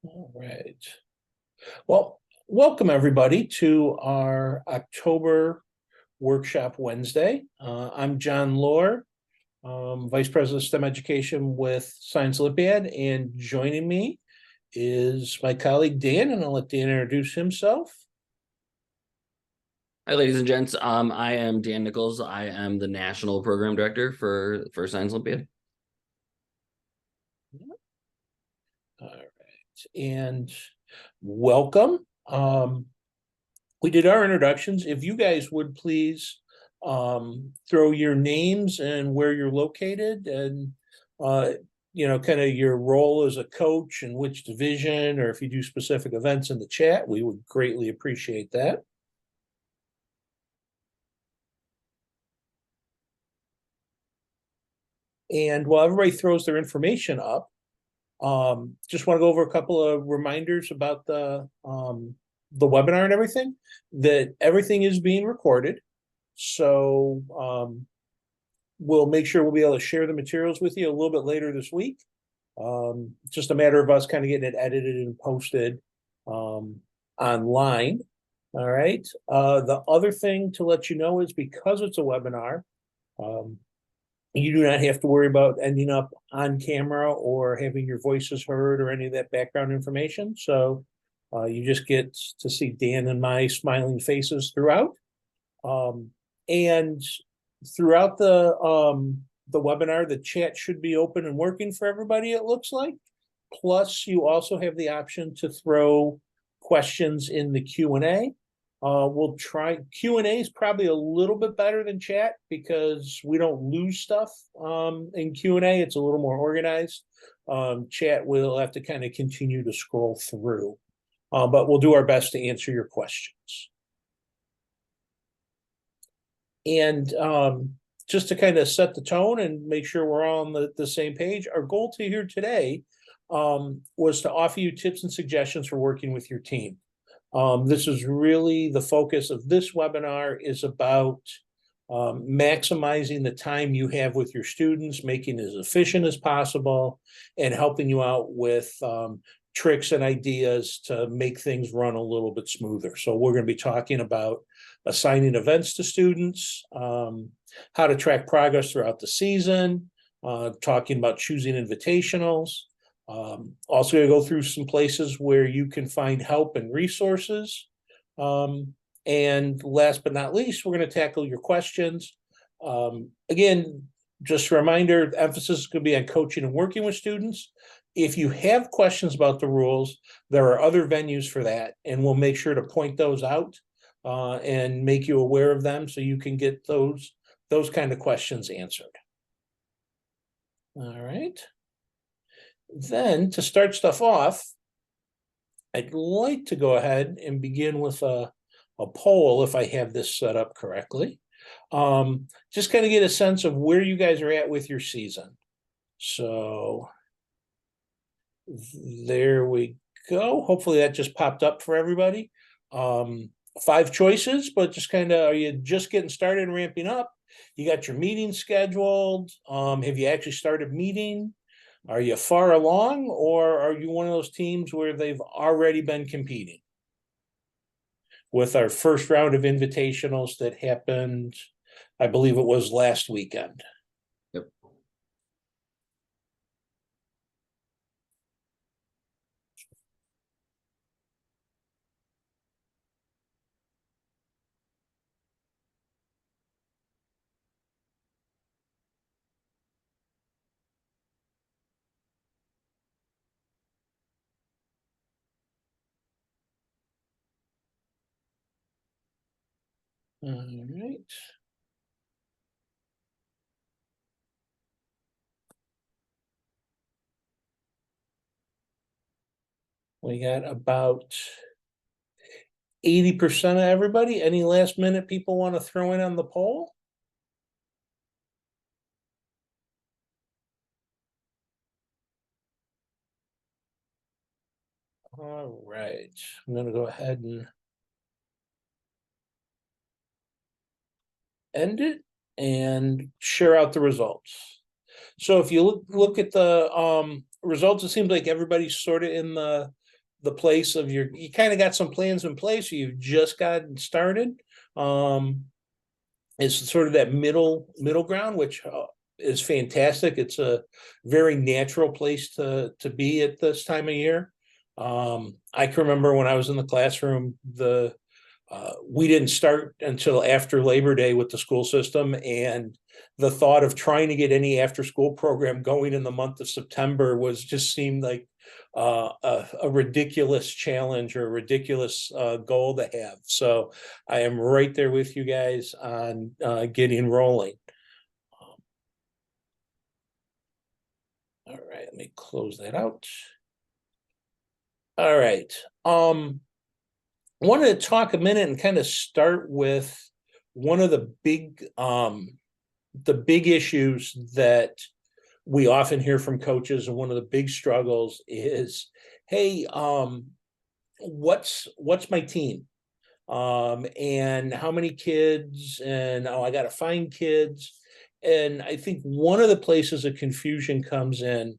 All right. Well, welcome everybody to our October Workshop Wednesday. I'm John Lohr, Vice President of STEM Education with Science Olympiad, and joining me is my colleague Dan, and I'll let Dan introduce himself. Hi, ladies and gents. I am Dan Nichols. I am the National Program Director for Science Olympiad. All right, and welcome. We did our introductions. If you guys would please throw your names and where you're located and kind of your role as a coach and which division, or if you do specific events in the chat, we would greatly appreciate that. And while everybody throws their information up, just want to go over a couple of reminders about the webinar and everything, that everything is being recorded. So we'll make sure we'll be able to share the materials with you a little bit later this week. Just a matter of us kind of getting it edited and posted online. All right. The other thing to let you know is because it's a webinar, you do not have to worry about ending up on camera or having your voices heard or any of that background information. So you just get to see Dan and my smiling faces throughout. And throughout the webinar, the chat should be open and working for everybody, it looks like. Plus, you also have the option to throw questions in the Q&A. We'll try Q&A is probably a little bit better than chat because we don't lose stuff in Q&A. It's a little more organized. Chat will have to kind of continue to scroll through, but we'll do our best to answer your questions. And just to kind of set the tone and make sure we're all on the same page, our goal to here today was to offer you tips and suggestions for working with your team. This is really the focus of this webinar, is about maximizing the time you have with your students, making it as efficient as possible, and helping you out with tricks and ideas to make things run a little bit smoother. So we're going to be talking about assigning events to students, how to track progress throughout the season, talking about choosing invitationals. Also going to go through some places where you can find help and resources. And last but not least, we're going to tackle your questions. Again, just a reminder, the emphasis is going to be on coaching and working with students. If you have questions about the rules, there are other venues for that, and we'll make sure to point those out and make you aware of them so you can get those kind of questions answered. All right. Then to start stuff off, I'd like to go ahead and begin with a poll if I have this set up correctly. Just kind of get a sense of where you guys are at with your season. So there we go. Hopefully that just popped up for everybody. 5 choices, but just kind of, are you just getting started and ramping up? You got your meeting scheduled? Have you actually started meeting? Are you far along, or are you one of those teams where they've already been competing? With our first round of invitationals that happened, I believe it was last weekend. Yep. All right. We got about 80% of everybody. Any last minute people want to throw in on the poll? All right, I'm going to go ahead and end it and share out the results. So if you look at the results, it seems like everybody's sort of in the the place of you kind of got some plans in place, you've just gotten started. Is sort of that middle ground, which is fantastic. It's a very natural place to be at this time of year. I can remember when I was in the classroom, we didn't start until after Labor Day with the school system, and the thought of trying to get any after school program going in the month of September was just seemed like a ridiculous challenge or a ridiculous goal to have. So I am right there with you guys on getting rolling. All right, let me close that out. All right. I wanted to talk a minute and kind of start with one of the big issues that we often hear from coaches, and one of the big struggles is, hey, what's my team? And how many kids, and I got to find kids. And I think one of the places of confusion comes in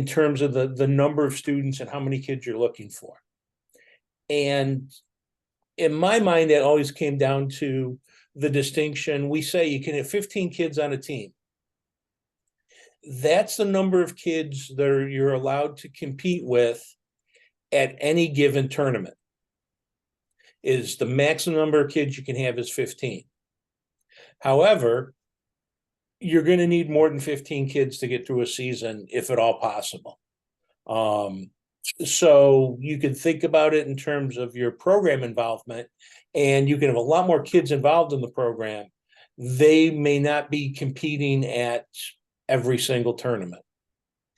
terms of the number of students and how many kids you're looking for. And in my mind, that always came down to the distinction. We say you can have 15 kids on a team. That's the number of kids that you're allowed to compete with at any given tournament. Is the maximum number of kids you can have is 15. However, you're going to need more than 15 kids to get through a season, if at all possible. So you can think about it in terms of your program involvement, and you can have a lot more kids involved in the program. They may not be competing at every single tournament.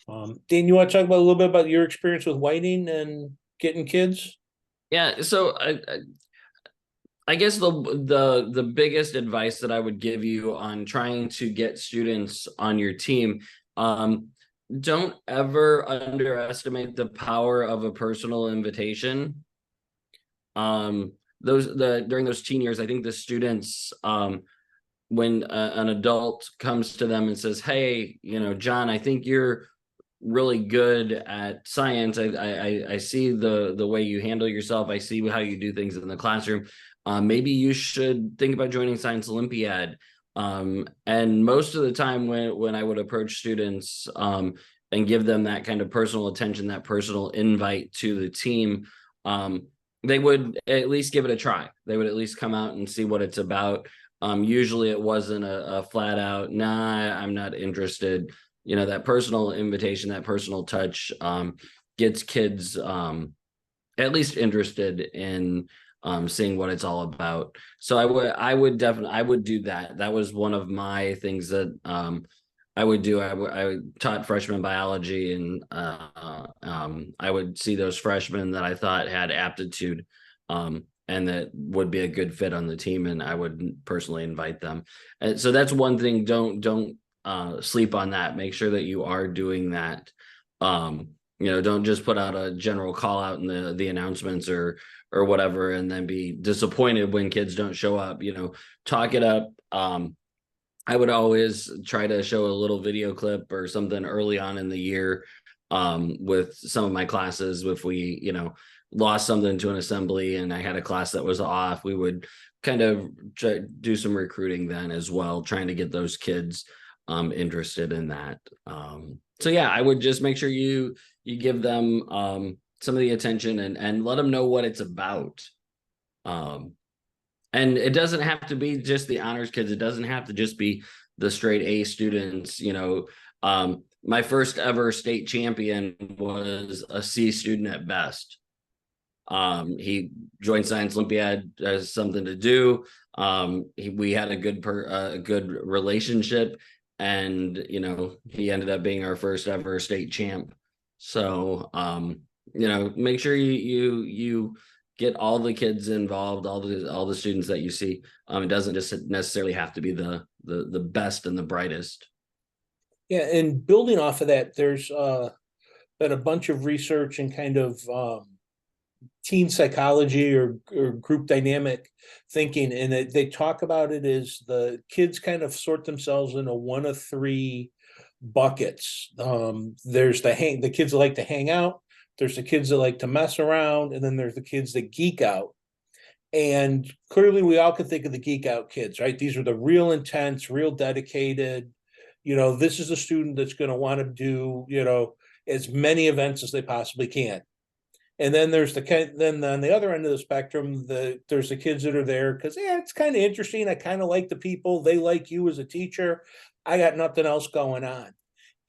Dan, you want to talk about a little bit about your experience with Whiting and getting kids? Yeah, so I guess the biggest advice that I would give you on trying to get students on your team, don't ever underestimate the power of a personal invitation. During those teen years, I think the students, when an adult comes to them and says, "Hey, John, I think you're really good at science. I see the way you handle yourself. I see how you do things in the classroom. Maybe you should think about joining Science Olympiad." And most of the time when I would approach students and give them that kind of personal attention, that personal invite to the team, they would at least give it a try. They would at least come out and see what it's about. Usually it wasn't a flat out, "Nah, I'm not interested." That personal invitation, that personal touch gets kids at least interested in seeing what it's all about. So I would do that. That was one of my things that I would do. I taught freshman biology, and I would see those freshmen that I thought had aptitude and that would be a good fit on the team, and I would personally invite them. And so that's one thing. Don't sleep on that. Make sure that you are doing that. Don't just put out a general call out in the announcements or whatever, and then be disappointed when kids don't show up. Talk it up. I would always try to show a little video clip or something early on in the year with some of my classes. If we, lost something to an assembly and I had a class that was off, we would kind of do some recruiting then as well, trying to get those kids interested in that. So yeah, I would just make sure you give them some of the attention and let them know what it's about. And it doesn't have to be just the honors kids. It doesn't have to just be the straight A students. My first ever state champion was a C student at best. He joined Science Olympiad as something to do. We had a good relationship, and he ended up being our first ever state champ. So make sure you get all the kids involved, all the students that you see. It doesn't just necessarily have to be the best and the brightest. Yeah, and building off of that, there's been a bunch of research and kind of teen psychology or group dynamic thinking, and they talk about it as the kids kind of sort themselves into one of three buckets. There's the kids like to hang out, there's the kids that like to mess around, and then there's the kids that geek out. And clearly we all could think of the geek out kids, right? These are the real intense, real dedicated, this is a student that's going to want to do, as many events as they possibly can. And then there's then on the other end of the spectrum, there's the kids that are there because it's kind of interesting. I kind of like the people. They like you as a teacher. I got nothing else going on.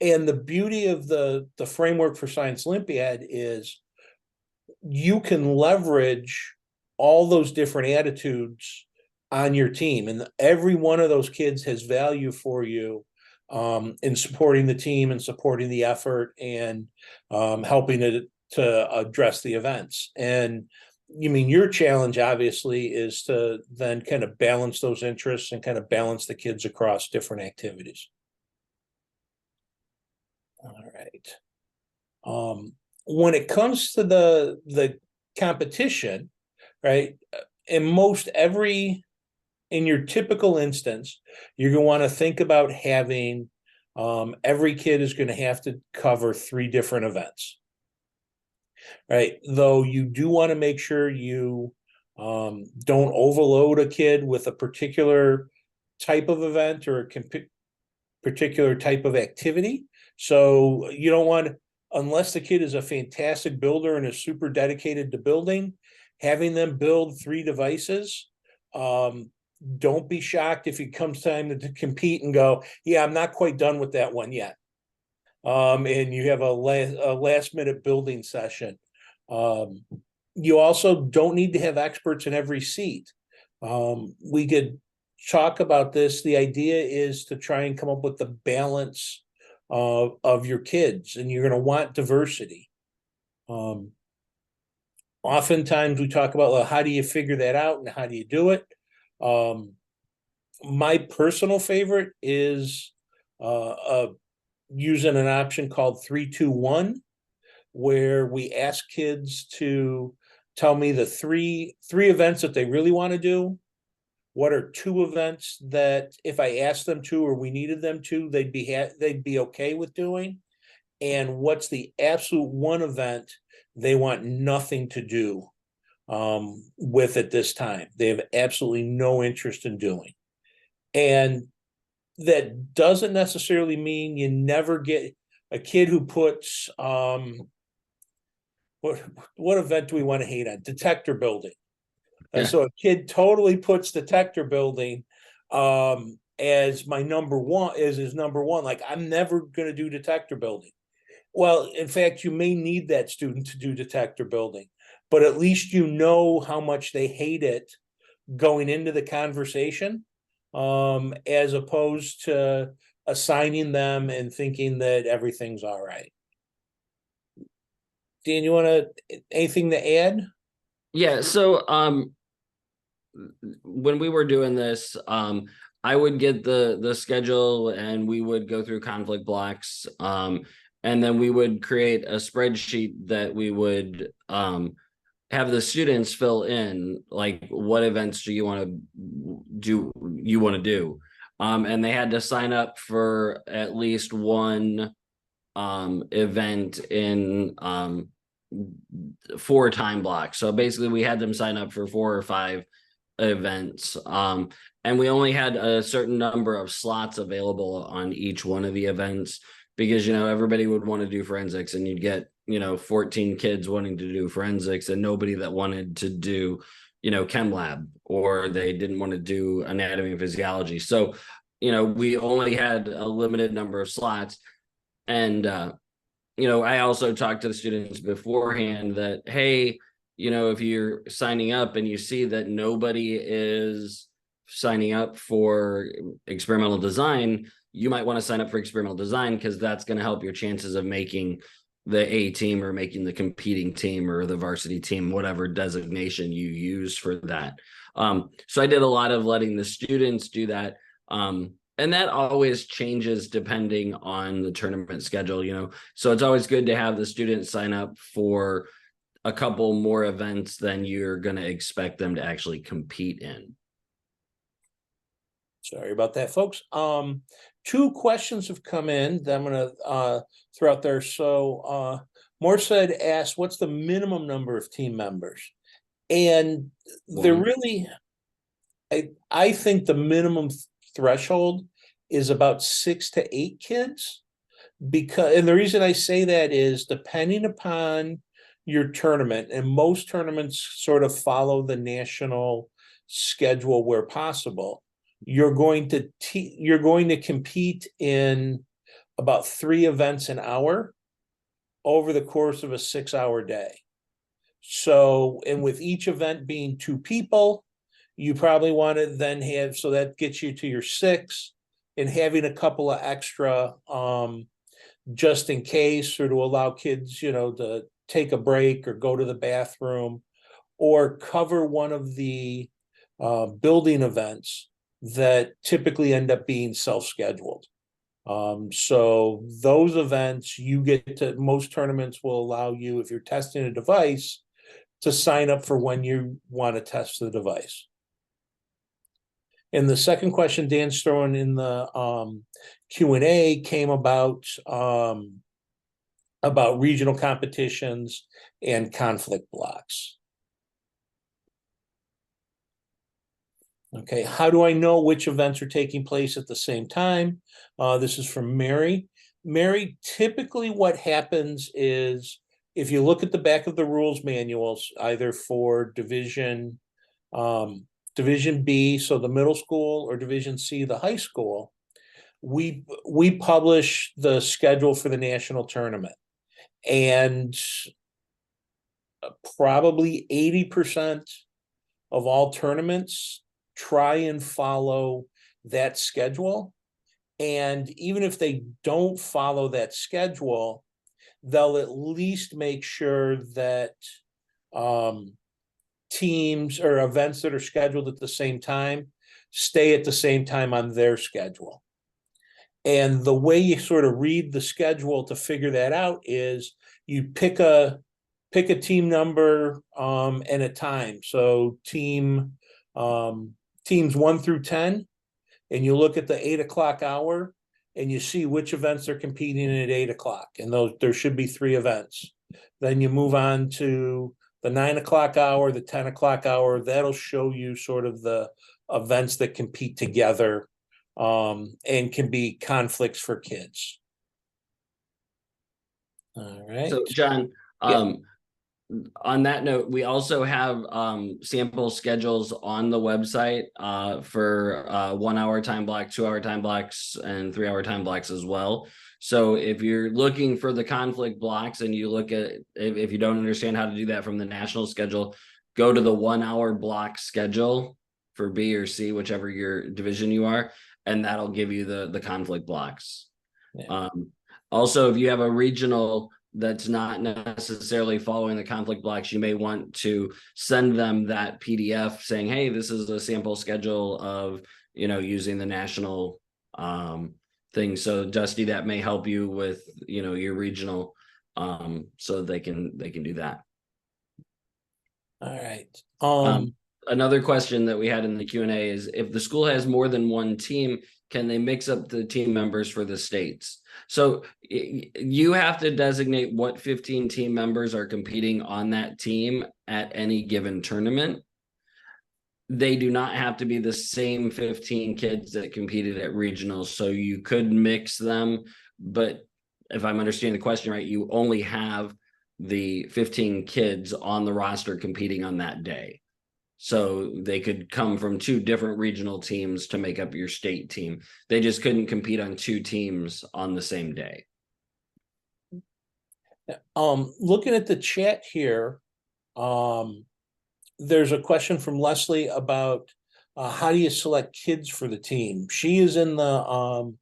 And the beauty of the framework for Science Olympiad is you can leverage all those different attitudes on your team, and every one of those kids has value for you in supporting the team and supporting the effort and helping to address the events. And you mean your challenge obviously is to then kind of balance those interests and kind of balance the kids across different activities. All right. When it comes to the competition, right? In your typical instance, you're going to want to think about having every kid is going to have to cover 3 different events, right? Though you do want to make sure you don't overload a kid with a particular type of event or a particular type of activity. So you don't want, unless the kid is a fantastic builder and is super dedicated to building, having them build 3 devices. Don't be shocked if it comes time to compete and go, yeah, I'm not quite done with that one yet. And you have a last minute building session. You also don't need to have experts in every seat. We could talk about this. The idea is to try and come up with the balance of your kids, and you're going to want diversity. Oftentimes we talk about, well, how do you figure that out and how do you do it? My personal favorite is using an option called 3-2-1, where we ask kids to tell me the three events that they really want to do. What are 2 events that if I asked them to or we needed them to, they'd be okay with doing? And what's the absolute 1 event they want nothing to do with at this time? They have absolutely no interest in doing. And that doesn't necessarily mean you never get a kid who puts what event do we want to hate on? Detector building. Yeah. So a kid totally puts detector building as my number one, as his number one. Like, I'm never going to do detector building. Well, in fact, you may need that student to do detector building, but at least you know how much they hate it going into the conversation, as opposed to assigning them and thinking that everything's all right. Dan, you want anything to add? Yeah. So when we were doing this, I would get the schedule and we would go through conflict blocks. And then we would create a spreadsheet that we would have the students fill in, like, what events do you want to do. And they had to sign up for at least one event in 4 time blocks. So basically we had them sign up for 4 or 5 events. And we only had a certain number of slots available on each one of the events, because everybody would want to do forensics, and you'd get 14 kids wanting to do forensics and nobody that wanted to do chem lab, or they didn't want to do anatomy and physiology. So we only had a limited number of slots. And I also talked to the students beforehand that, hey, if you're signing up and you see that nobody is signing up for experimental design, you might want to sign up for experimental design, because that's going to help your chances of making the A team or making the competing team or the varsity team, whatever designation you use for that. So I did a lot of letting the students do that. And that always changes depending on the tournament schedule, so it's always good to have the students sign up for a couple more events than you're going to expect them to actually compete in. Sorry about that, folks. Two questions have come in that I'm gonna throw out there. So Morstead asked, what's the minimum number of team members? And they're One. really, I think the minimum threshold is about 6 to 8 kids. Because, and the reason I say that is depending upon your tournament, and most tournaments sort of follow the national schedule where possible. You're going to compete in about 3 events an hour over the course of a 6-hour day. So, and with each event being 2 people, you probably want to then have, so that gets you to your 6, and having a couple of extra just in case, or to allow kids, to take a break or go to the bathroom, or cover one of the building events that typically end up being self-scheduled. So those events, most tournaments will allow you, if you're testing a device, to sign up for when you want to test the device. And the second question Dan's throwing in the Q&A came about regional competitions and conflict blocks. Okay, how do I know which events are taking place at the same time? This is from Mary. Mary, typically what happens is if you look at the back of the rules manuals, either for Division B, so the middle school, or Division C, the high school, we publish the schedule for the national tournament. And probably 80% of all tournaments try and follow that schedule. And even if they don't follow that schedule, they'll at least make sure that teams or events that are scheduled at the same time stay at the same time on their schedule. And the way you sort of read the schedule to figure that out is you pick a team number and a time. So teams 1 through 10, and you look at the 8 o'clock hour and you see which events are competing at 8 o'clock. And there should be 3 events. Then you move on to the 9 o'clock hour, the 10 o'clock hour. That'll show you sort of the events that compete together and can be conflicts for kids. All right. So John, on that note, we also have sample schedules on the website for 1 hour time block, 2 hour time blocks, and 3 hour time blocks as well. So if you're looking for the conflict blocks and you look at, if you don't understand how to do that from the national schedule, go to the 1 hour block schedule for B or C, whichever your division you are, and that'll give you the conflict blocks. Yeah. Also, if you have a regional that's not necessarily following the conflict blocks, you may want to send them that PDF saying, hey, this is a sample schedule of, using the national thing. So Dusty, that may help you with, your regional, so they can do that. All right. Another question that we had in the Q&A is, if the school has more than one team, can they mix up the team members for the states? So you have to designate what 15 team members are competing on that team at any given tournament. They do not have to be the same 15 kids that competed at regionals. So you could mix them, but if I'm understanding the question right, you only have the 15 kids on the roster competing on that day. So they could come from 2 different regional teams to make up your state team. They just couldn't compete on 2 teams on the same day. Looking at the chat here, there's a question from Leslie about how do you select kids for the team? She is in the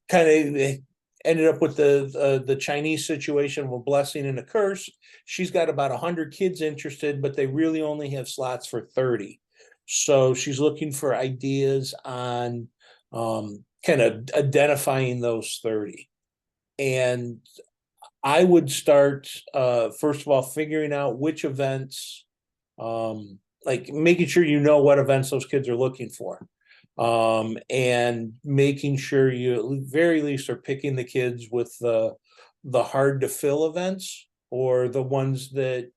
kind of ended up with the Chinese situation with blessing and a curse. She's got about 100 kids interested, but they really only have slots for 30. So she's looking for ideas on kind of identifying those 30. And I would start, first of all, figuring out which events, like making sure you know what events those kids are looking for. And making sure you at the very least are picking the kids with the hard to fill events, or the ones that,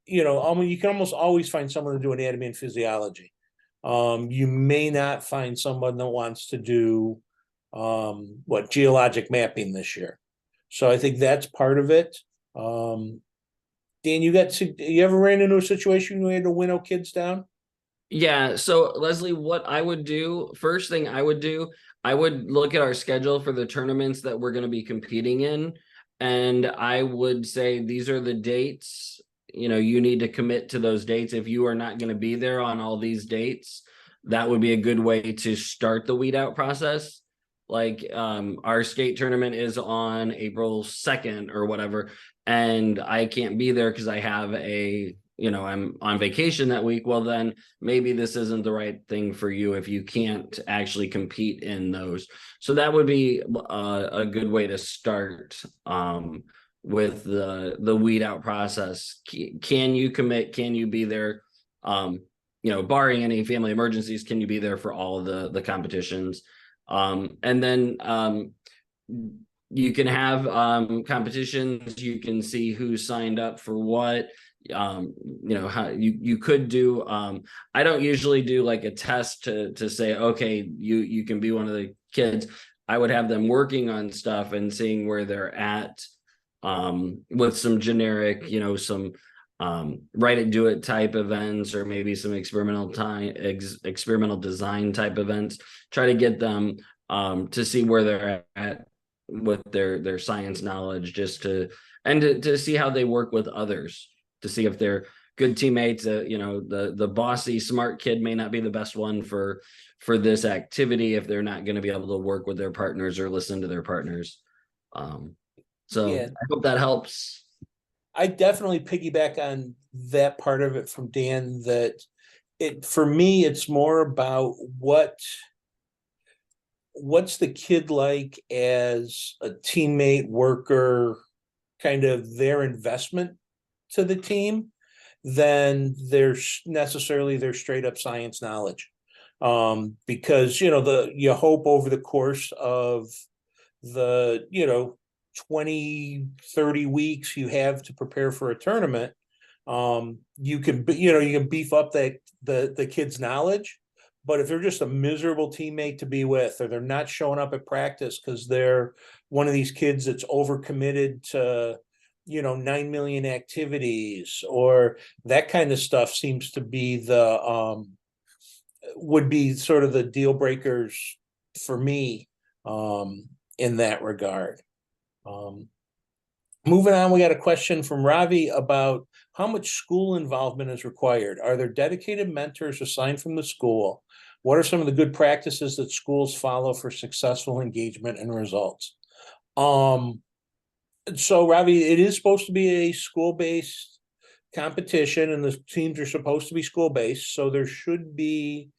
you can almost always find someone to do anatomy and physiology. You may not find someone that wants to do geologic mapping this year. So I think that's part of it. Dan, you ever ran into a situation where you had to winnow kids down? Yeah. So Leslie, what I would do, first thing I would do, I would look at our schedule for the tournaments that we're going to be competing in. And I would say these are the dates. You need to commit to those dates. If you are not going to be there on all these dates, that would be a good way to start the weed out process. Like our state tournament is on April 2nd or whatever, and I can't be there because I have I'm on vacation that week. Well, then maybe this isn't the right thing for you if you can't actually compete in those. So that would be a good way to start with the weed out process. Can you commit? Can you be there? Barring any family emergencies, can you be there for all of the competitions? And then you can have competitions. You can see who signed up for what. How you could do. I don't usually do like a test to say, okay, you can be one of the kids. I would have them working on stuff and seeing where they're at with some generic, some write it, do it type events, or maybe some experimental design type events. Try to get them to see where they're at with their science knowledge, to see how they work with others, to see if they're good teammates. The bossy smart kid may not be the best one for this activity if they're not going to be able to work with their partners or listen to their partners. So Yeah, I hope that helps. I definitely piggyback on that part of it from Dan, that for me, it's more about what's the kid like as a teammate, worker, kind of their investment to the team, than there's necessarily their straight up science knowledge. Because you hope over the course of the 20-30 weeks you have to prepare for a tournament, you can beef up the kids' knowledge. But if they're just a miserable teammate to be with, or they're not showing up at practice because they're one of these kids that's overcommitted to 9 million activities, or that kind of stuff, seems to be would be sort of the deal breakers for me in that regard. Moving on, we got a question from Ravi about how much school involvement is required. Are there dedicated mentors assigned from the school? What are some of the good practices that schools follow for successful engagement and results? So Ravi, it is supposed to be a school-based competition, and the teams are supposed to be school-based, so there should be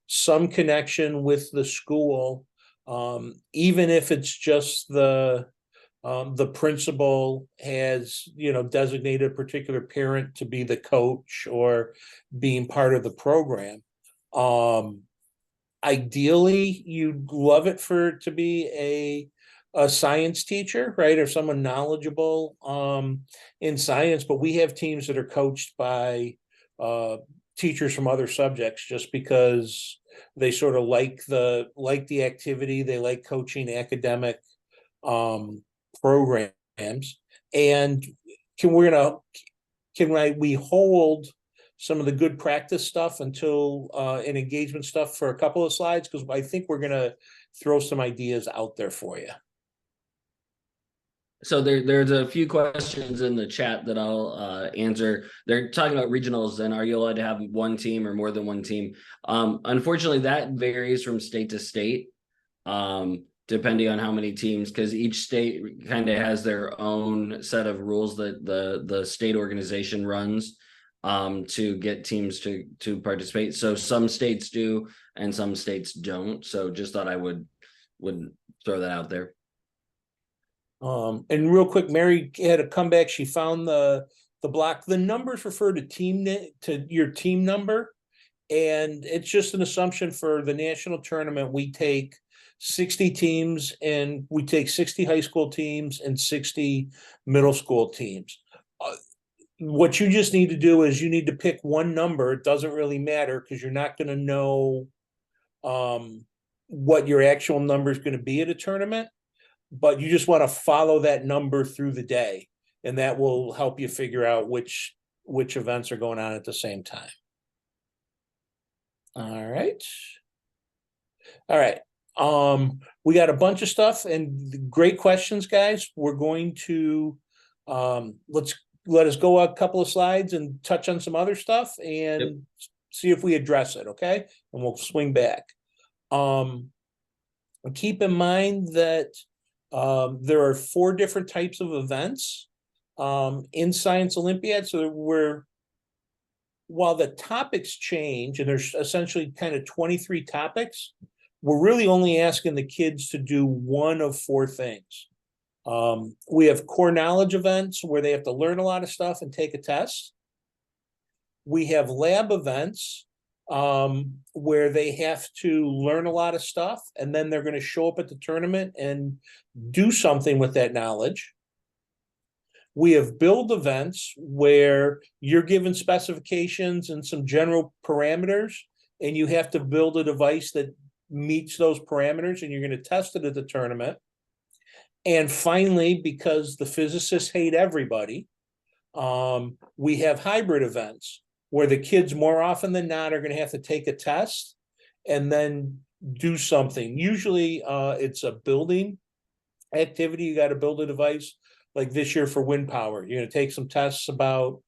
some connection with the school, even if it's just the principal has designated a particular parent to be the coach or being part of the program. Ideally, you'd love it for it to be a science teacher, right, or someone knowledgeable in science. But we have teams that are coached by teachers from other subjects, just because they sort of like the activity, they like coaching academic programs. And we hold some of the good practice stuff until and engagement stuff for a couple of slides, because I think we're gonna throw some ideas out there for you. So there's a few questions in the chat that I'll answer. They're talking about regionals, and are you allowed to have one team or more than one team? Unfortunately, that varies from state to state, depending on how many teams, because each state kind of has their own set of rules that the state organization runs to get teams to participate. So some states do and some states don't. So just thought I would throw that out there. And real quick, Mary had a comeback. She found the block. The numbers refer to to your team number, And it's just an assumption for the national tournament. We take 60 teams and we take 60 high school teams and 60 middle school teams. What you just need to do is you need to pick one number. It doesn't really matter because you're not going to know what your actual number is going to be at a tournament, but you just want to follow that number through the day, and that will help you figure out which events are going on at the same time. All right. We got a bunch of stuff and great questions, guys. We're going to let us go a couple of slides and touch on some other stuff and see if we address it, okay? And we'll swing back. Keep in mind that there are 4 different types of events in Science Olympiad. So while the topics change, and there's essentially kind of 23 topics, we're really only asking the kids to do one of 4 things. We have core knowledge events where they have to learn a lot of stuff and take a test. We have lab events where they have to learn a lot of stuff, and then they're going to show up at the tournament and do something with that knowledge. We have build events where you're given specifications and some general parameters, and you have to build a device that meets those parameters, and you're going to test it at the tournament. And finally, because the physicists hate everybody, we have hybrid events where the kids more often than not are going to have to take a test and then do something. Usually it's a building activity. You got to build a device. Like this year for wind power, you're going to take some tests about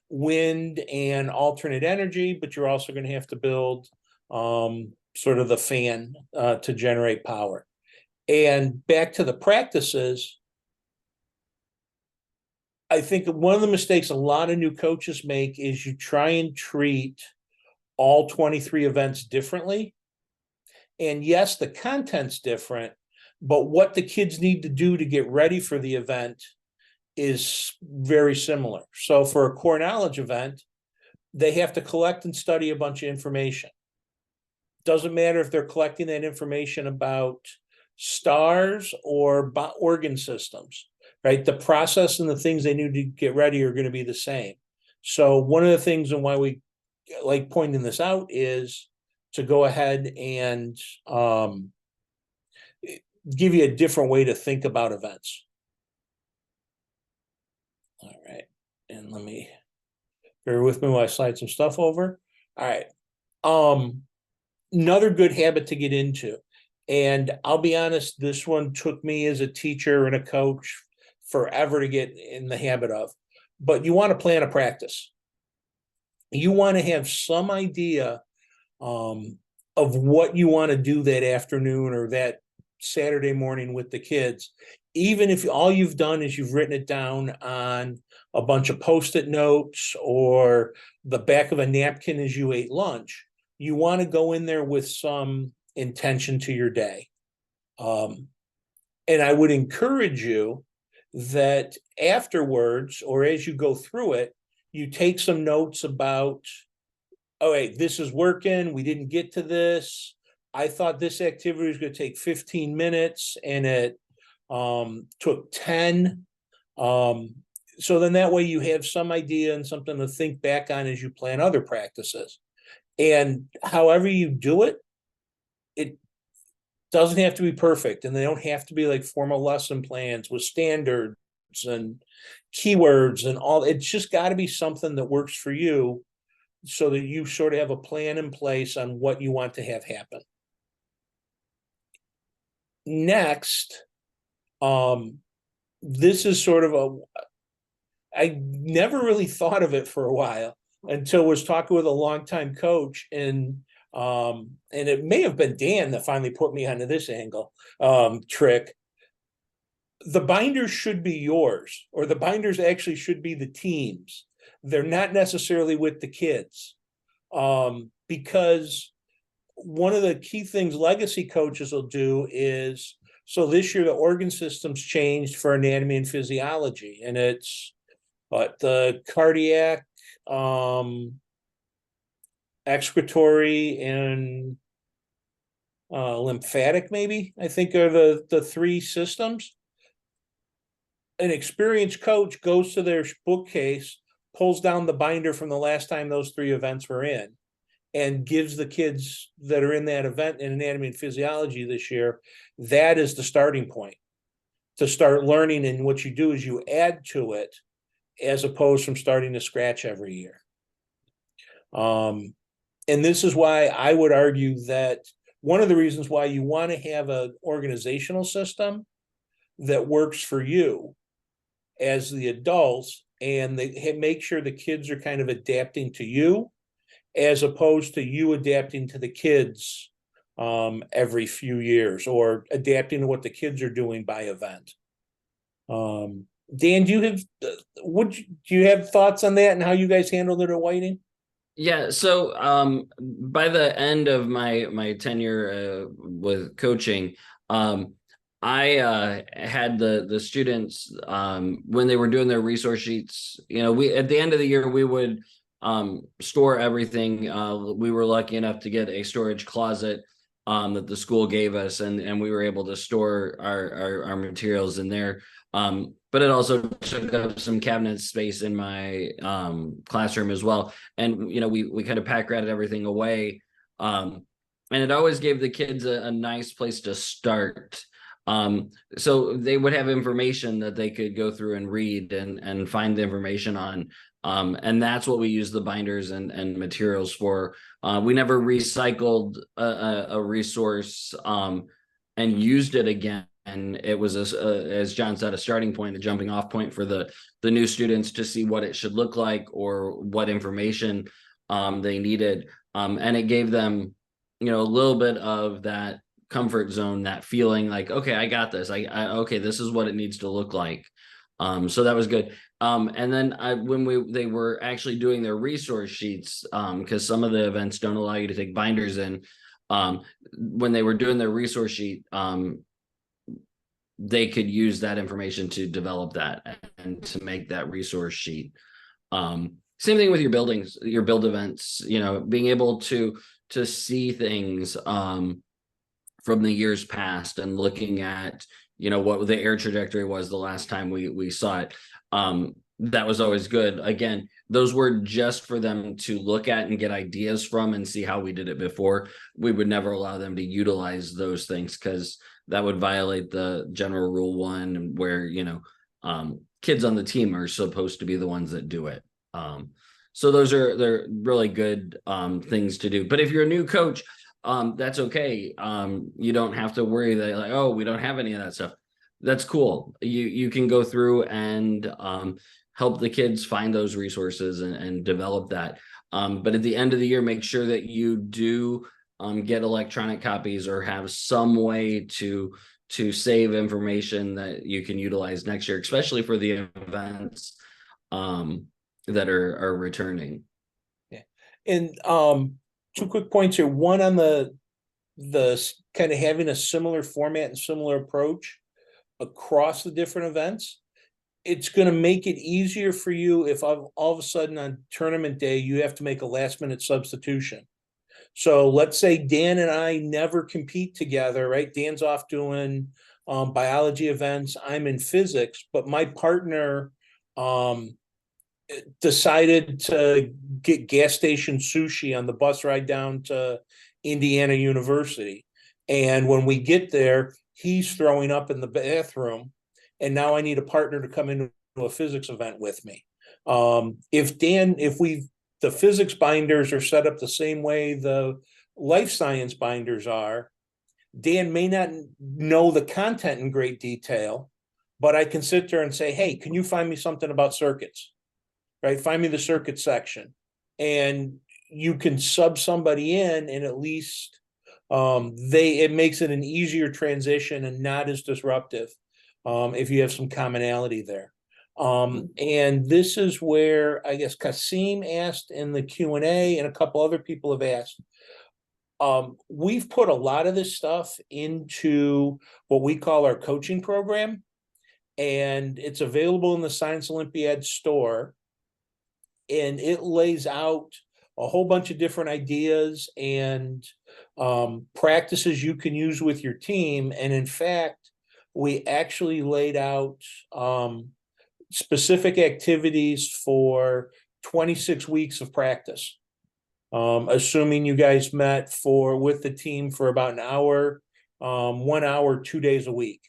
wind and alternate energy, but you're also going to have to build sort of the fan to generate power. And back to the practices, I think one of the mistakes a lot of new coaches make is you try and treat all 23 events differently. And yes, the content's different, but what the kids need to do to get ready for the event is very similar. So for a core knowledge event, they have to collect and study a bunch of information. Doesn't matter if they're collecting that information about stars or organ systems, right? The process and the things they need to get ready are going to be the same. So one of the things and why we like pointing this out is to go ahead and give you a different way to think about events. All right. And let me bear with me while I slide some stuff over. All right. Another good habit to get into. And I'll be honest, this one took me as a teacher and a coach forever to get in the habit of. But you want to plan a practice. You want to have some idea of what you want to do that afternoon or that Saturday morning with the kids, even if all you've done is you've written it down on a bunch of Post-it notes or the back of a napkin as you ate lunch. You want to go in there with some intention to your day. And I would encourage you that afterwards, or as you go through it, you take some notes about, oh, wait, this is working. We didn't get to this. I thought this activity was going to take 15 minutes and it took 10. So then that way you have some idea and something to think back on as you plan other practices. And however you do it, it doesn't have to be perfect, and they don't have to be like formal lesson plans with standards and keywords and all. It's just got to be something that works for you so that you sort of have a plan in place on what you want to have happen. Next, this is sort of I never really thought of it for a while until I was talking with a longtime coach, and it may have been Dan that finally put me onto this angle trick. The binders should be yours, or the binders actually should be the team's. They're not necessarily with the kids, because one of the key things legacy coaches will do is, so this year the organ systems changed for anatomy and physiology, and it's the cardiac, excretory, and lymphatic, maybe, I think are the three systems. An experienced coach goes to their bookcase, pulls down the binder from the last time those three events were in, and gives the kids that are in that event in anatomy and physiology this year. That is the starting point to start learning. And what you do is you add to it, as opposed from starting to scratch every year. And this is why I would argue that one of the reasons why you want to have an organizational system that works for you as the adults, and they make sure the kids are kind of adapting to you, as opposed to you adapting to the kids every few years, or adapting to what the kids are doing by event. Dan, do you have thoughts on that and how you guys handled it at Whiting? Yeah, so by the end of my tenure with coaching, I had the students when they were doing their resource sheets. We at the end of the year we would store everything. We were lucky enough to get a storage closet that the school gave us, and we were able to store our materials in there. But it also took up some cabinet space in my classroom as well. And we kind of pack ratted everything away. And it always gave the kids a nice place to start. So they would have information that they could go through and read and find the information on. And that's what we use the binders and materials for. We never recycled a resource and used it again. And it was, as John said, a starting point, a jumping off point for the new students to see what it should look like or what information they needed. And it gave them, a little bit of that comfort zone, that feeling like, okay, I got this. Okay, this is what it needs to look like. So that was good. And then when they were actually doing their resource sheets, because some of the events don't allow you to take binders in, when they were doing their resource sheet, they could use that information to develop that and to make that resource sheet. Same thing with your buildings, your build events, being able to see things from the years past and looking at, what the air trajectory was the last time we saw it. That was always good. Again, those were just for them to look at and get ideas from and see how we did it before. We would never allow them to utilize those things because that would violate the general rule 1, where, kids on the team are supposed to be the ones that do it. So they're really good things to do. But if you're a new coach, that's okay. You don't have to worry that like, oh, we don't have any of that stuff. That's cool. You can go through and help the kids find those resources and develop that. But at the end of the year, make sure that you do get electronic copies or have some way to save information that you can utilize next year, especially for the events that are returning. Yeah. And 2 quick points here. One, on the kind of having a similar format and similar approach across the different events. It's going to make it easier for you if all of a sudden on tournament day you have to make a last minute substitution. So let's say Dan and I never compete together, right? Dan's off doing biology events. I'm in physics, but my partner decided to get gas station sushi on the bus ride down to Indiana University. And when we get there, he's throwing up in the bathroom. And now I need a partner to come into a physics event with me. The physics binders are set up the same way the life science binders are, Dan may not know the content in great detail, but I can sit there and say, hey, can you find me something about circuits? Right? Find me the circuit section. And you can sub somebody in, and at least it makes it an easier transition and not as disruptive if you have some commonality there. And this is where I guess Kasim asked in the Q&A, and a couple other people have asked. We've put a lot of this stuff into what we call our coaching program, and it's available in the Science Olympiad store. And it lays out a whole bunch of different ideas and practices you can use with your team. And in fact, we actually laid out specific activities for 26 weeks of practice. Assuming you guys met with the team for about an hour, 1 hour, 2 days a week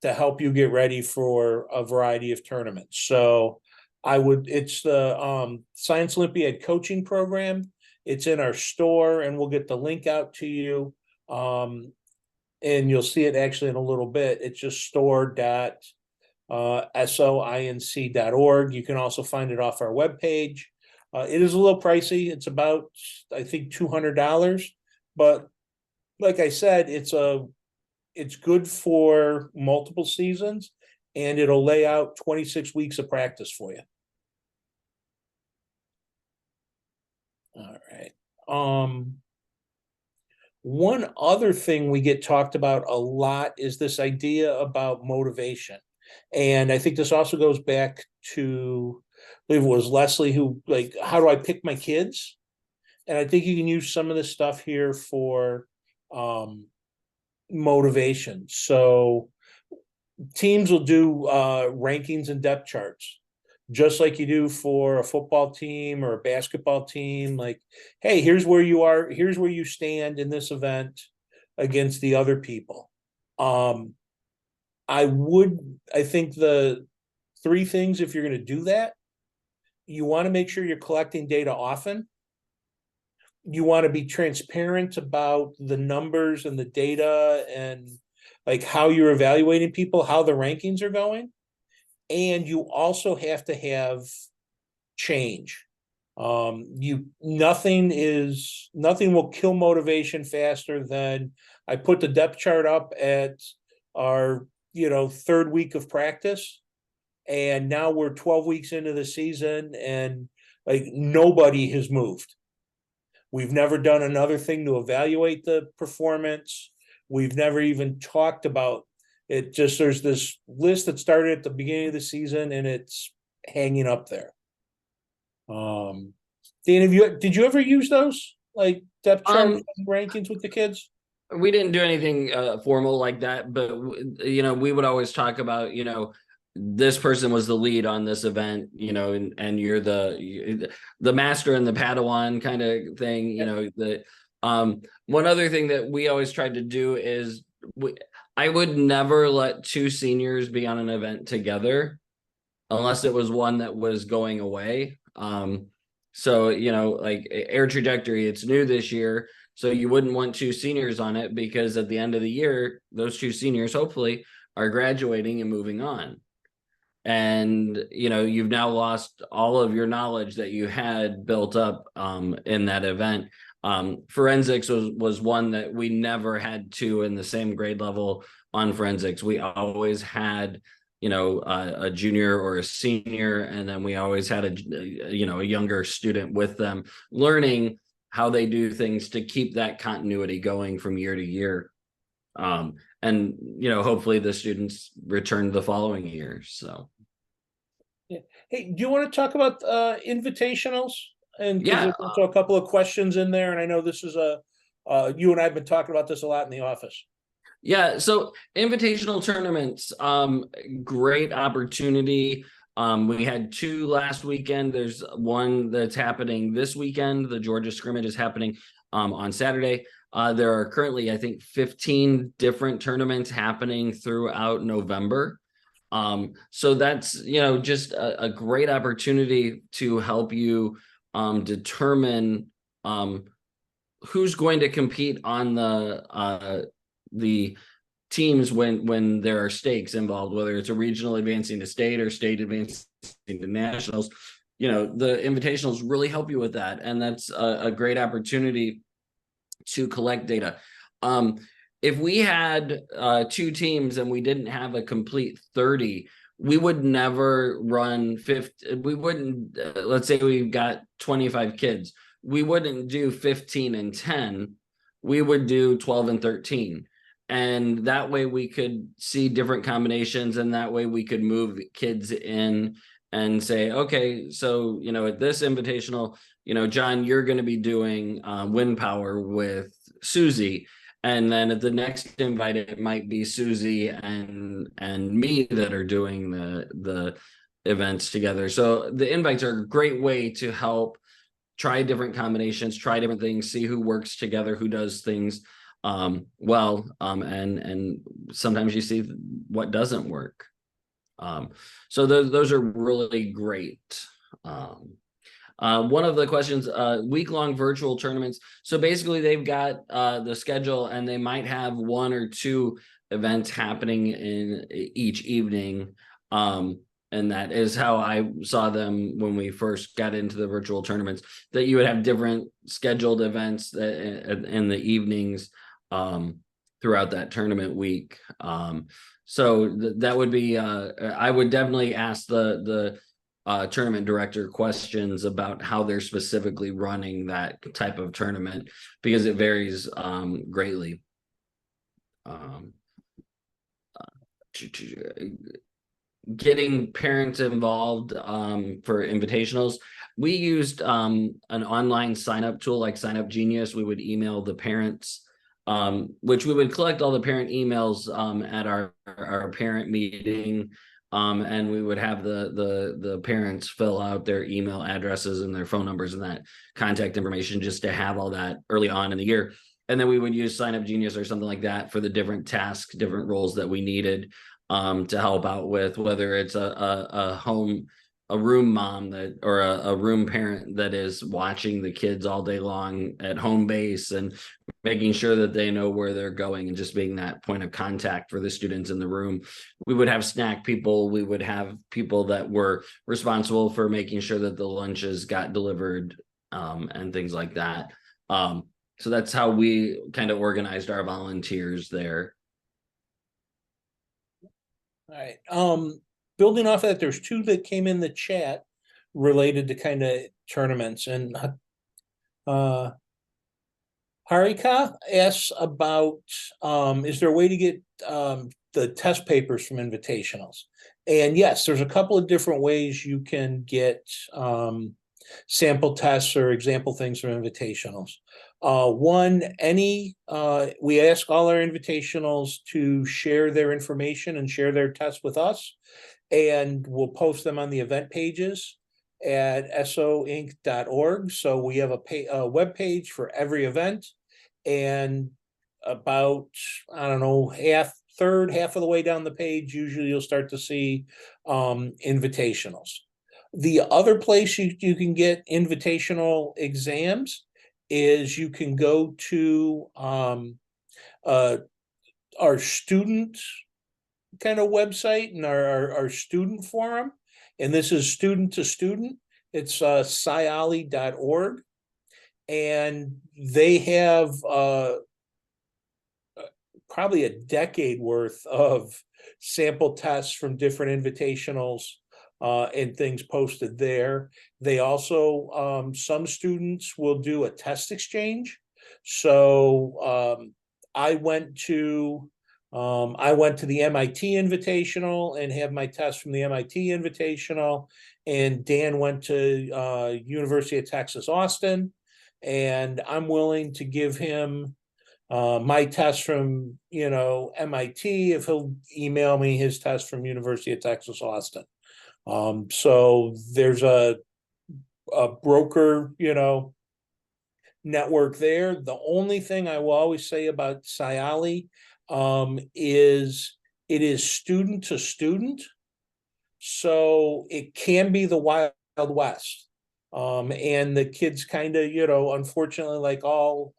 to help you get ready for a variety of tournaments. So it's the Science Olympiad coaching program. It's in our store, and we'll get the link out to you. And you'll see it actually in a little bit. It's just store.soinc.org. You can also find it off our webpage. It is a little pricey. It's about, I think, $200, but like I said, it's good for multiple seasons, and it'll lay out 26 weeks of practice for you. All right. One other thing we get talked about a lot is this idea about motivation. And I think this also goes back to, I believe it was Leslie, who, like, how do I pick my kids? And I think you can use some of this stuff here for motivation. So teams will do rankings and depth charts, just like you do for a football team or a basketball team. Like, hey, here's where you are, here's where you stand in this event against the other people. I think the three things, if you're going to do that, you want to make sure you're collecting data often. You want to be transparent about the numbers and the data and like how you're evaluating people, how the rankings are going. And you also have to have change. Nothing will kill motivation faster than I put the depth chart up at our, third week of practice. And now we're 12 weeks into the season and like nobody has moved. We've never done another thing to evaluate the performance. We've never even talked about it. Just there's this list that started at the beginning of the season and it's hanging up there. Dan, did you ever use those like depth chart rankings with the kids? We didn't do anything formal like that, but we would always talk about, this person was the lead on this event, and you're the master and the Padawan kind of thing. One other thing that we always tried to do is I would never let two seniors be on an event together unless it was one that was going away. So, like Air Trajectory, it's new this year. So you wouldn't want two seniors on it because at the end of the year, those two seniors hopefully are graduating and moving on. And, you've now lost all of your knowledge that you had built up in that event. Forensics was one that we never had two in the same grade level on forensics. We always had, a junior or a senior, and then we always had a younger student with them learning how they do things to keep that continuity going from year to year. And, hopefully the students return the following year. So. Yeah. Hey, do you want to talk about invitationals? And yeah, there's also a couple of questions in there. And I know this is you and I have been talking about this a lot in the office. Yeah. So invitational tournaments, great opportunity. We had two last weekend. There's one that's happening this weekend. The Georgia scrimmage is happening on Saturday. There are currently, I think, 15 different tournaments happening throughout November. So that's, just a great opportunity to help you determine who's going to compete on the teams when there are stakes involved, whether it's a regional advancing to state or state advancing to nationals. The invitationals really help you with that. And that's a great opportunity to collect data. If we had two teams and we didn't have a complete 30, we would never run 50. We wouldn't, let's say we've got 25 kids. We wouldn't do 15 and 10. We would do 12 and 13. And that way we could see different combinations, and that way we could move kids in and say, okay, so, at this invitational, John, you're going to be doing wind power with Susie. And then at the next invite, it might be Susie and me that are doing the events together. So the invites are a great way to help try different combinations, try different things, see who works together, who does things well, and sometimes you see what doesn't work. So those are really great. One of the questions, week-long virtual tournaments. So basically they've got the schedule and they might have one or two events happening in each evening. And that is how I saw them when we first got into the virtual tournaments, that you would have different scheduled events in the evenings throughout that tournament week. So that would be, I would definitely ask the tournament director questions about how they're specifically running that type of tournament, because it varies greatly. Getting parents involved for invitationals. We used an online sign-up tool like Sign Up Genius. We would email the parents, which we would collect all the parent emails at our parent meeting. And we would have the parents fill out their email addresses and their phone numbers and that contact information, just to have all that early on in the year. And then we would use Sign Up Genius or something like that for the different tasks, different roles that we needed to help out with, whether it's a room mom that, or a room parent that is watching the kids all day long at home base and making sure that they know where they're going and just being that point of contact for the students in the room. We would have snack people. We would have people that were responsible for making sure that the lunches got delivered and things like that. So that's how we kind of organized our volunteers there. All right. Building off of that, there's two that came in the chat related to kind of tournaments, and Harika asks about is there a way to get the test papers from invitationals? And yes, there's a couple of different ways you can get sample tests or example things from invitationals. One, we ask all our invitationals to share their information and share their tests with us, and we'll post them on the event pages at soinc.org. So we have a web page for every event, and about, I don't know, half of the way down the page, usually you'll start to see invitationals. The other place you can get invitational exams is you can go to our student kind of website and our student forum, and this is student to student. It's sciali.org, and they have probably a decade worth of sample tests from different invitationals and things posted there. They also, some students will do a test exchange. So I went to the MIT Invitational and have my test from the MIT Invitational, and Dan went to University of Texas, Austin, and I'm willing to give him my test from MIT if he'll email me his test from University of Texas, Austin. So there's a broker, network there. The only thing I will always say about Sciali is it is student to student. So it can be the Wild West. And the kids kind of, unfortunately, like all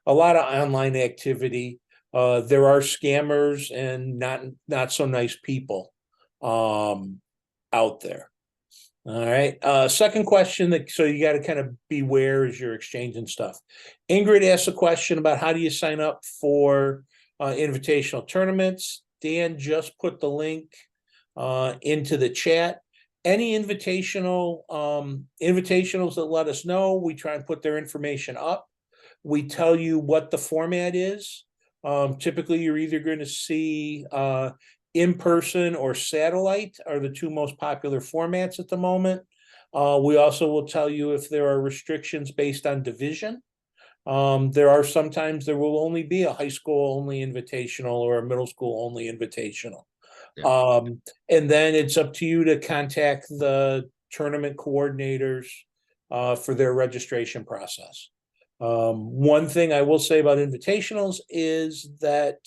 a lot of online activity, there are scammers and not so nice people out there. All right. Second question so you got to kind of beware as you're exchanging stuff. Ingrid asked a question about how do you sign up for invitational tournaments. Dan just put the link into the chat. Any invitationals that let us know, we try and put their information up. We tell you what the format is. Typically, you're either going to see in-person or satellite are the two most popular formats at the moment. We also will tell you if there are restrictions based on division. There are sometimes there will only be a high school only invitational or a middle school only invitational. Yeah. And then it's up to you to contact the tournament coordinators for their registration process. One thing I will say about invitationals is that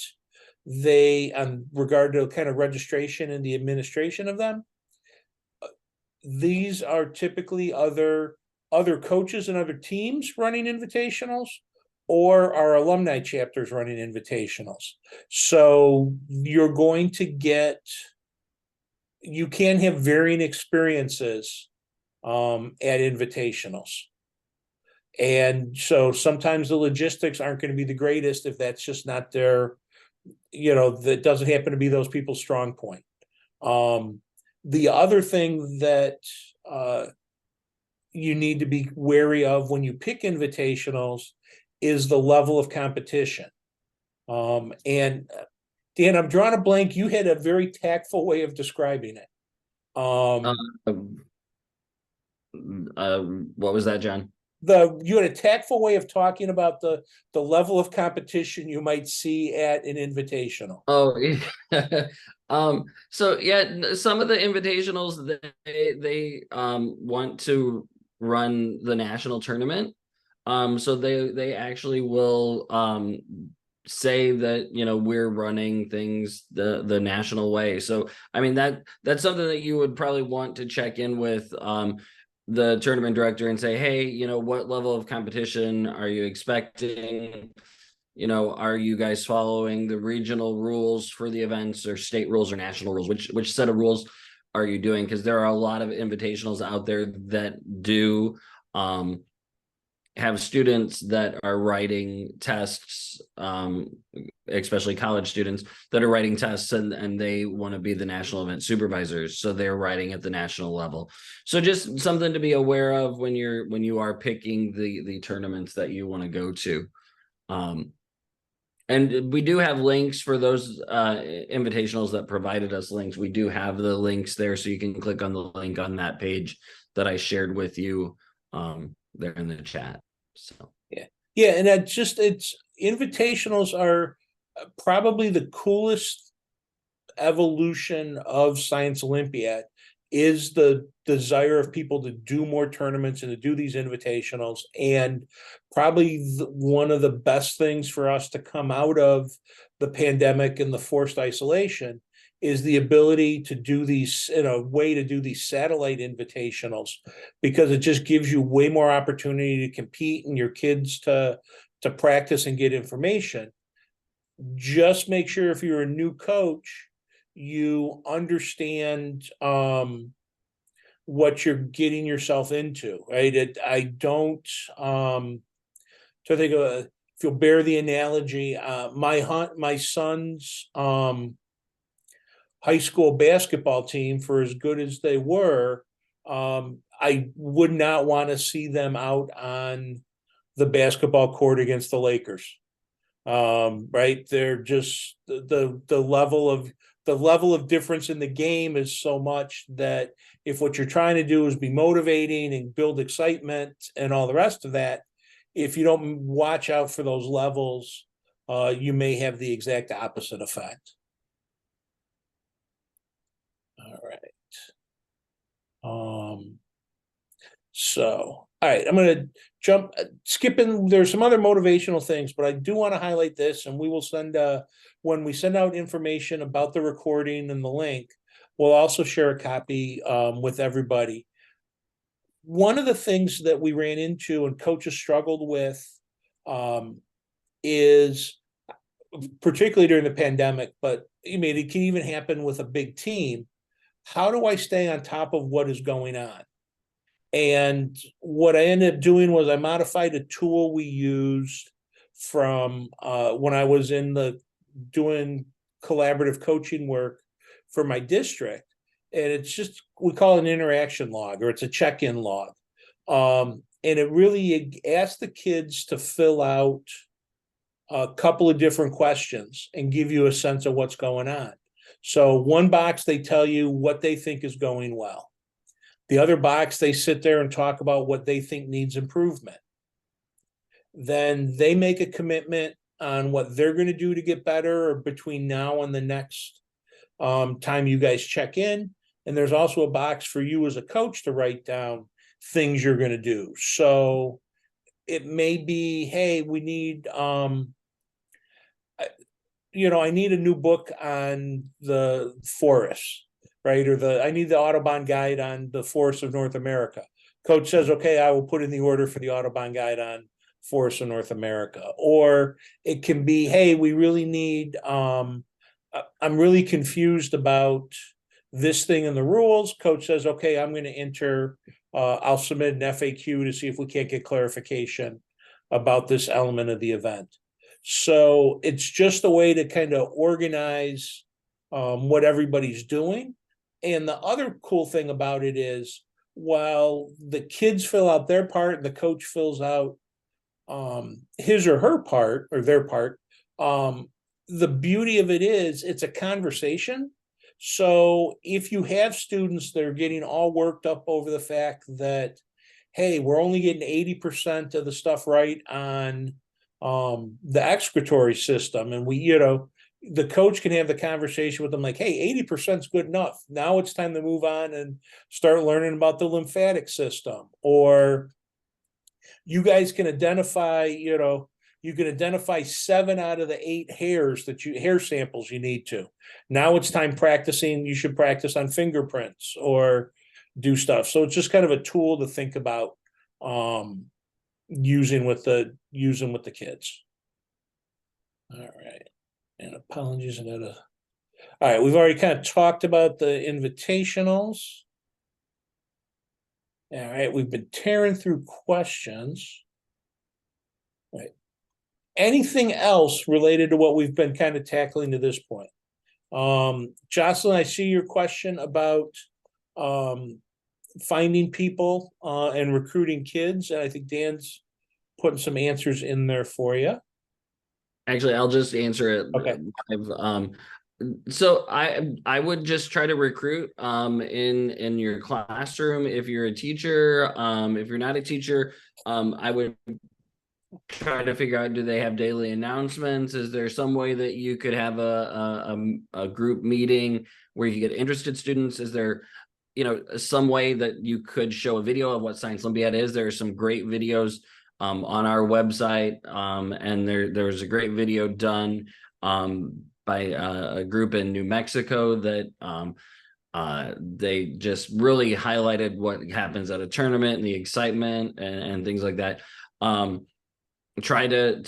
they, on regard to kind of registration and the administration of them, these are typically other coaches and other teams running invitationals, or our alumni chapters running invitationals. So you're going to get, you can have varying experiences at invitationals. And so sometimes the logistics aren't going to be the greatest if that's just not their, that doesn't happen to be those people's strong point. The other thing that you need to be wary of when you pick invitationals is the level of competition. And Dan, I'm drawing a blank. You had a very tactful way of describing it. What was that, John? You had a tactful way of talking about the level of competition you might see at an invitational. Oh, yeah. So yeah, some of the invitationals they want to run the national tournament. So they actually will say that we're running things the national way. So I mean that's something that you would probably want to check in with the tournament director and say, hey, what level of competition are you expecting? Are you guys following the regional rules for the events, or state rules, or national rules? Which set of rules are you doing? Because there are a lot of invitationals out there that do have students that are writing tests, especially college students that are writing tests, and they want to be the national event supervisors, so they're writing at the national level. So just something to be aware of when you are picking the tournaments that you want to go to. And we do have links for those invitationals that provided us links. We do have the links there, so you can click on the link on that page that I shared with you there in the chat. So yeah, and it's invitationals are probably the coolest evolution of Science Olympiad, is the desire of people to do more tournaments and to do these invitationals. And probably one of the best things for us to come out of the pandemic and the forced isolation is the ability to do these, in a way, to do these satellite invitationals, because it just gives you way more opportunity to compete and your kids to practice and get information. Just make sure if you're a new coach, you understand what you're getting yourself into, right? I don't to think of, if you'll bear the analogy, my son's high school basketball team, for as good as they were, I would not want to see them out on the basketball court against the Lakers. Right? They're just the level of difference in the game is so much that if what you're trying to do is be motivating and build excitement and all the rest of that, if you don't watch out for those levels, you may have the exact opposite effect. All right. So, all right, I'm going to skipping. There's some other motivational things, but I do want to highlight this, and we will send, when we send out information about the recording and the link, we'll also share a copy with everybody. One of the things that we ran into and coaches struggled with is, particularly during the pandemic, but I mean, it can even happen with a big team. How do I stay on top of what is going on? And what I ended up doing was I modified a tool we used from when I was doing collaborative coaching work for my district. And it's just, we call it an interaction log, or it's a check-in log. And it really asks the kids to fill out a couple of different questions and give you a sense of what's going on. So one box, they tell you what they think is going well. The other box, they sit there and talk about what they think needs improvement. Then they make a commitment on what they're going to do to get better or between now and the next time you guys check in. And there's also a box for you as a coach to write down things you're going to do. So it may be, hey, we need, I need a new book on the forests, right? Or I need the Audubon guide on the forests of North America. Coach says, okay, I will put in the order for the Audubon guide on forests of North America. Or it can be, hey, we really need, I'm really confused about this thing in the rules. Coach says, okay, I'm going to enter, I'll submit an FAQ to see if we can't get clarification about this element of the event. So it's just a way to kind of organize what everybody's doing. And the other cool thing about it is, while the kids fill out their part and the coach fills out his or her part or their part, the beauty of it is it's a conversation. So if you have students that are getting all worked up over the fact that, hey, we're only getting 80% of the stuff right on the excretory system, and the coach can have the conversation with them like, hey, 80% is good enough. Now it's time to move on and start learning about the lymphatic system. Or you guys can identify, you can identify 7 out of the 8 hair samples you need to. Now it's time practicing. You should practice on fingerprints or do stuff. So it's just kind of a tool to think about using with the kids. All right. And apologies, all right, we've already kind of talked about the invitationals. All right, we've been tearing through questions. Right. Anything else related to what we've been kind of tackling to this point? Jocelyn, I see your question about finding people and recruiting kids, and I think Dan's putting some answers in there for you. Actually, I'll just answer it. Okay. So I would just try to recruit in your classroom. If you're a teacher, if you're not a teacher, I would try to figure out, do they have daily announcements? Is there some way that you could have a group meeting where you get interested students? Is there some way that you could show a video of what Science Olympiad is? There are some great videos on our website, and there's a great video done by a group in New Mexico that they just really highlighted what happens at a tournament and the excitement and things like that. Try to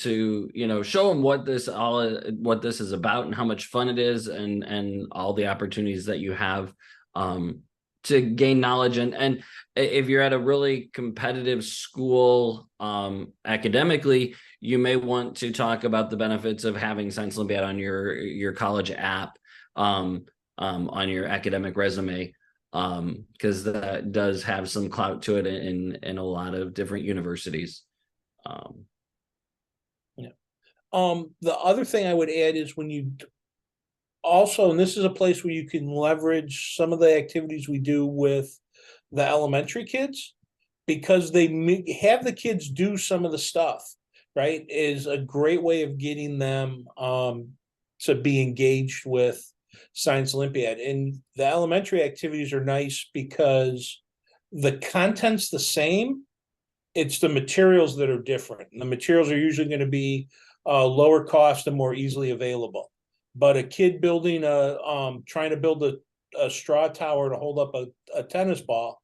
show them what this is about and how much fun it is, and all the opportunities that you have to gain knowledge. And if you're at a really competitive school academically, you may want to talk about the benefits of having Science Olympiad on your college app, on your academic resume, because that does have some clout to it in a lot of different universities. The other thing I would add is when you also, and this is a place where you can leverage some of the activities we do with the elementary kids, because they have the kids do some of the stuff, right, is a great way of getting them to be engaged with Science Olympiad. And the elementary activities are nice because the content's the same, it's the materials that are different. And the materials are usually going to be lower cost and more easily available. But a kid building trying to build a straw tower to hold up a tennis ball,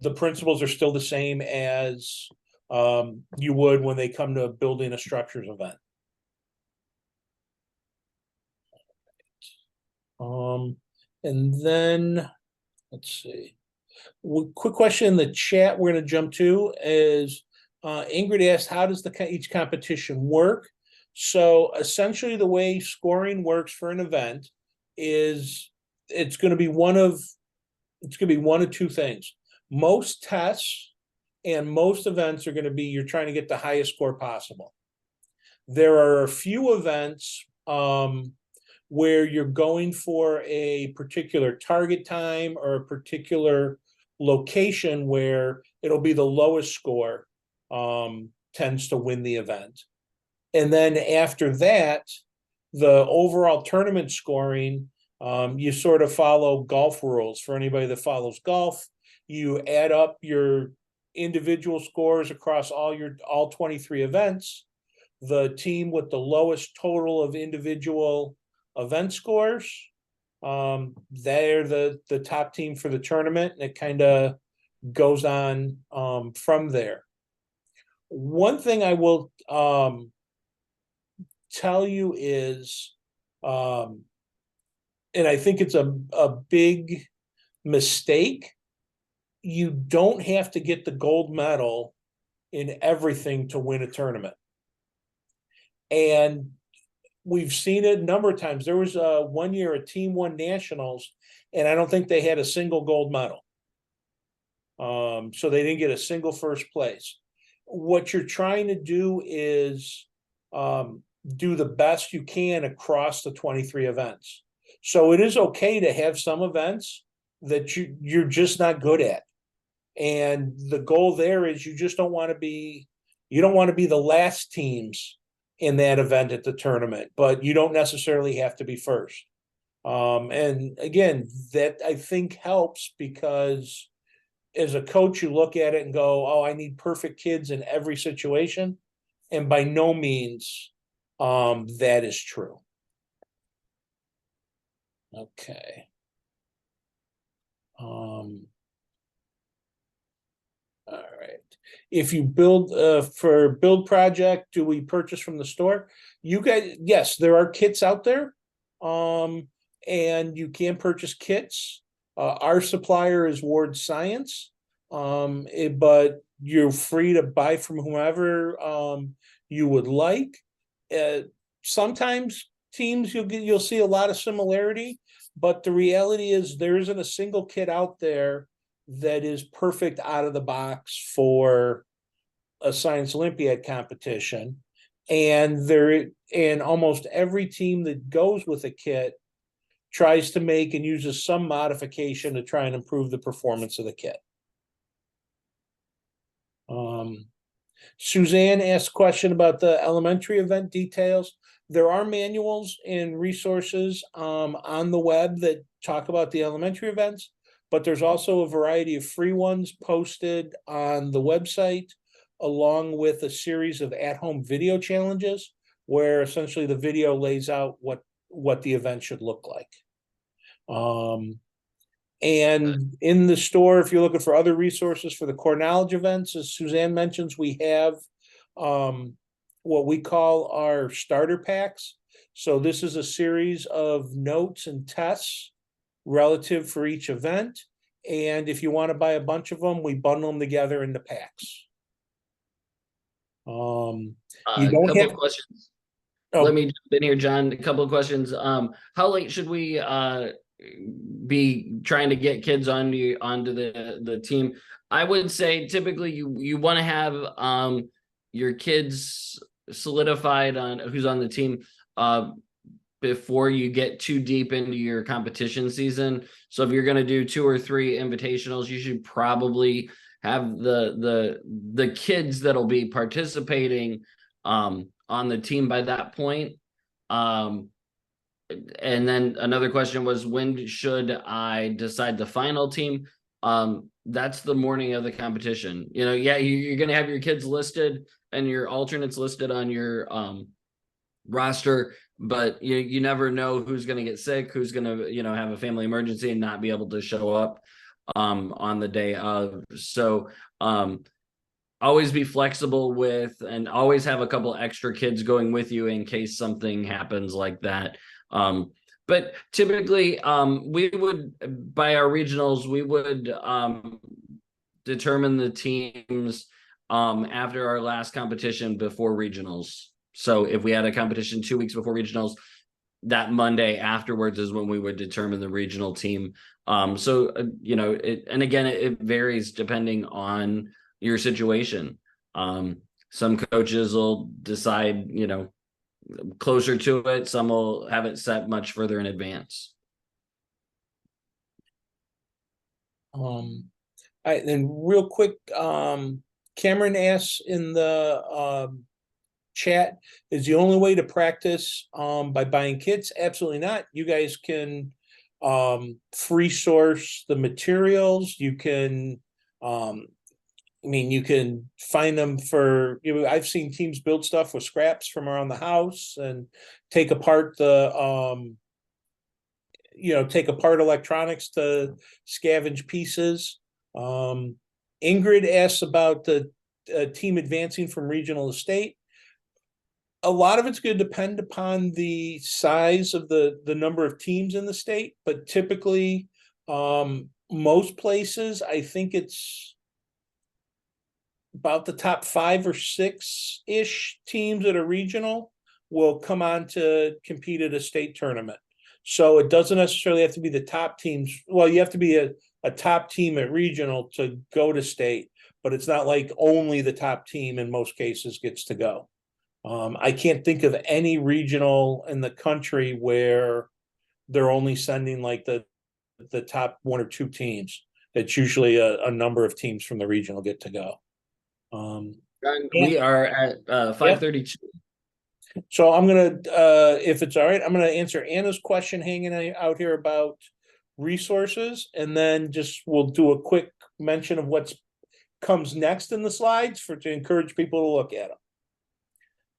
the principles are still the same as you would when they come to building a structures event. And then let's see. Quick question in the chat we're going to jump to is Ingrid asked, how does each competition work? So essentially the way scoring works for an event is it's going to be one of 2 things. Most tests and most events are going to be you're trying to get the highest score possible. There are a few events where you're going for a particular target time or a particular location where it'll be the lowest score tends to win the event. And then after that, the overall tournament scoring, you sort of follow golf rules. For anybody that follows golf, you add up your individual scores across all 23 events. The team with the lowest total of individual event scores, they're the top team for the tournament, and it kind of goes on from there. One thing I will tell you is, and I think it's a big mistake, you don't have to get the gold medal in everything to win a tournament. And we've seen it a number of times. There was one year a team won nationals, and I don't think they had a single gold medal. So they didn't get a single first place. What you're trying to do is do the best you can across the 23 events. So it is okay to have some events that you're just not good at. And the goal there is you don't want to be the last teams in that event at the tournament, but you don't necessarily have to be first. And again, that I think helps, because as a coach, you look at it and go, oh, I need perfect kids in every situation. And by no means that is true. Okay. All right. If you build for build project, do we purchase from the store? You guys, yes, there are kits out there. And you can purchase kits. Our supplier is Ward Science. But you're free to buy from whomever you would like. Sometimes teams you'll see a lot of similarity, but the reality is there isn't a single kit out there that is perfect out of the box for a Science Olympiad competition. And almost every team that goes with a kit tries to make and uses some modification to try and improve the performance of the kit. Suzanne asked a question about the elementary event details. There are manuals and resources on the web that talk about the elementary events, but there's also a variety of free ones posted on the website, along with a series of at-home video challenges where essentially the video lays out what the event should look like. And in the store, if you're looking for other resources for the core knowledge events, as Suzanne mentions, we have what we call our starter packs. So this is a series of notes and tests relative for each event. And if you want to buy a bunch of them, we bundle them together into packs. You don't have questions. Oh. Let me jump in here, John. A couple of questions. How late should we be trying to get kids onto the team? I would say typically you want to have your kids solidified on who's on the team before you get too deep into your competition season. So if you're going to do 2 or 3 invitationals, you should probably have the kids that'll be participating on the team by that point. And then another question was, when should I decide the final team? That's the morning of the competition. Yeah, you're going to have your kids listed and your alternates listed on your roster, but you never know who's going to get sick, who's going to have a family emergency and not be able to show up on the day of. So always be flexible with, and always have a couple extra kids going with you in case something happens like that. But typically, we would, by our regionals, we would determine the teams after our last competition before regionals. So if we had a competition 2 weeks before regionals, that Monday afterwards is when we would determine the regional team. So, and again, it varies depending on your situation. Some coaches will decide, closer to it. Some will have it set much further in advance. And real quick, Cameron asks in the chat, is the only way to practice by buying kits? Absolutely not. You guys can free source the materials. You can you can find them for, I've seen teams build stuff with scraps from around the house and take apart take apart electronics to scavenge pieces. Ingrid asks about the team advancing from regional to state. A lot of it's going to depend upon the size of the number of teams in the state, but typically, most places, I think it's about the top 5 or 6-ish teams that are regional will come on to compete at a state tournament. So it doesn't necessarily have to be the top teams. Well, you have to be a top team at regional to go to state, but it's not like only the top team in most cases gets to go. I can't think of any regional in the country where they're only sending like the top 1 or 2 teams. It's usually a number of teams from the regional get to go. We are at 5:32. So I'm gonna, if it's all right, I'm gonna answer Anna's question hanging out here about resources, and then just we'll do a quick mention of what comes next in the slides to encourage people to look at them.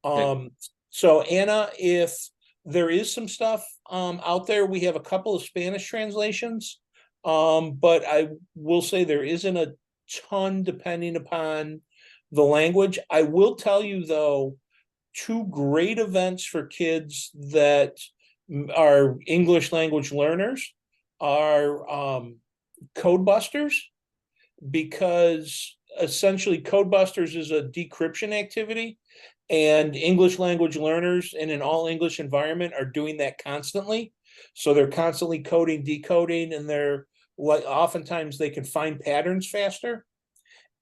Okay. So Anna, if there is some stuff out there, we have a couple of Spanish translations, but I will say there isn't a ton depending upon the language. I will tell you though, 2 great events for kids that are English language learners are Codebusters, because essentially Codebusters is a decryption activity, and English language learners in an all English environment are doing that constantly. So they're constantly coding, decoding, and they're oftentimes they can find patterns faster.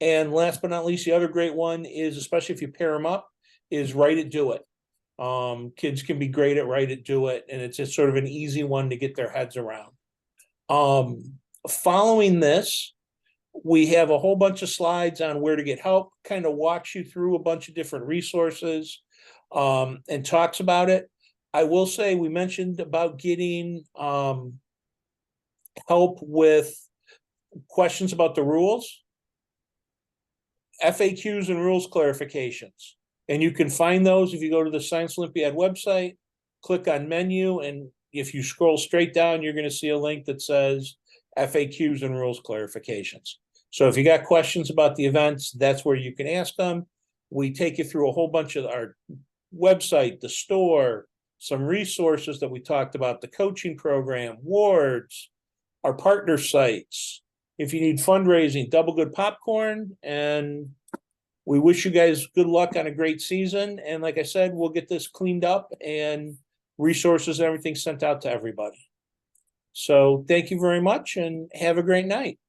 And last but not least, the other great one is, especially if you pair them up, is Write It, Do It. Kids can be great at Write It, Do It, and it's just sort of an easy one to get their heads around. Following this, we have a whole bunch of slides on where to get help, kind of walks you through a bunch of different resources, and talks about it. I will say, we mentioned about getting help with questions about the rules, FAQs and rules clarifications. And you can find those if you go to the Science Olympiad website, click on menu, and if you scroll straight down, you're going to see a link that says FAQs and rules clarifications. So if you got questions about the events, that's where you can ask them. We take you through a whole bunch of our website, the store, some resources that we talked about, the coaching program, wards, our partner sites. If you need fundraising, Double Good Popcorn, and we wish you guys good luck on a great season. And like I said, we'll get this cleaned up and resources and everything sent out to everybody. So thank you very much and have a great night.